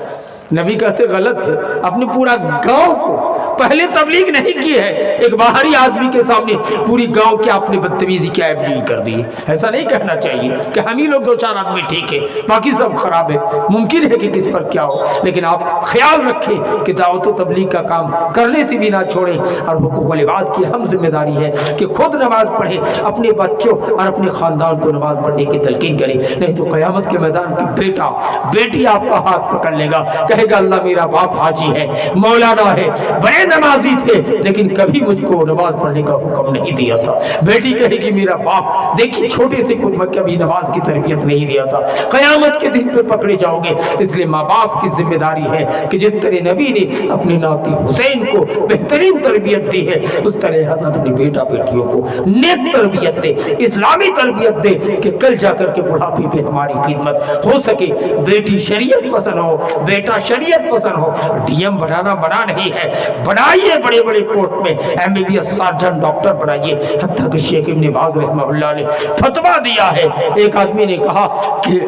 نبی کہتے غلط ہے۔ اپنے پورا گاؤں کو پہلے تبلیغ نہیں کی ہے، ایک باہری آدمی کے سامنے پوری گاؤں کی آپ نے بدتمیزی کی عیب جوئی کر دی۔ ایسا نہیں کہنا چاہیے کہ ہم ہی لوگ 2-4 آدمی ٹھیک ہے باقی سب خراب ہے، ممکن ہے کہ کس پر کیا ہو، لیکن آپ خیال رکھیں کہ دعوت و تبلیغ کا کام کرنے سے بھی نہ چھوڑیں۔ اور حقوق العباد کی ہم ذمہ داری ہے کہ خود نماز پڑھیں، اپنے بچوں اور اپنے خاندان کو نماز پڑھنے کی تلقین کریں، نہیں تو قیامت کے میدان کی بیٹا بیٹی آپ کا ہاتھ پکڑ لے گا، کہے گا اللہ میرا باپ حاجی ہے، مولانا ہے، بڑے نمازی تھے، لیکن کبھی مجھ کو نماز پڑھنے کا حکم نہیں دیا تھا۔ بیٹی کہے گی میرا باپ دیکھیے چھوٹے سے کو کبھی نماز کی تربیت نہیں دیا تھا، قیامت کے دن پہ پکڑے جاؤ گے۔ اس لیے ماں باپ کی ذمہ داری ہے کہ جس طرح نبی نے اپنے ناتی حسین کو بہترین تربیت دی ہے، اس طرح ہم اپنے بیٹا بیٹیوں کو نیک تربیت دے، اسلامی تربیت دے کہ کل جا کر کے بڑھاپے پہ ہماری خدمت ہو سکے۔ بیٹی شریعت پسند ہو، بیٹا شریعت پسند ہو، ڈی ایم بنانا بنا نہیں ہے، بنائیے بڑے بڑے پوسٹ میں، MBBS سرجن ڈاکٹر بنائیے۔ حتیٰ کہ شیخ ابن باز رحمہ اللہ نے فتویٰ دیا ہے، ایک آدمی نے کہا کہ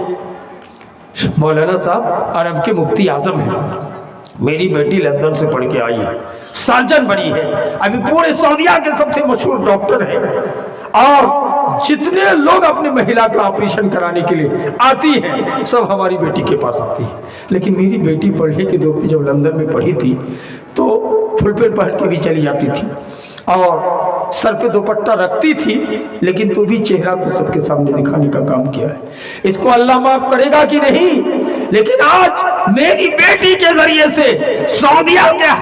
مولانا صاحب عرب کے مفتی اعظم ہیں، میری بیٹی لندن سے پڑھ کے آئی ہے، سرجن بنی ہے، ابھی پورے سعودیہ کے سب سے مشہور ڈاکٹر ہے، اور جتنے لوگ اپنے مہیلا کا آپریشن کرانے کے لیے آتی ہیں سب ہماری بیٹی کے پاس آتی ہے، لیکن میری بیٹی پڑھنے کے دور پہ جب لندن میں پڑھی تھی تو فل پینٹ پہن کے بھی چلی جاتی تھی اور سر پہ دوپٹہ رکھتی تھی، لیکن تو بھی چہرہ تو سب کے سامنے دکھانے کا کام کیا ہے۔ اس کو اللہ معاف کرے گا کہ نہیں؟ لیکن آج میری بیٹی کے ذریعے سے سعودیہ کے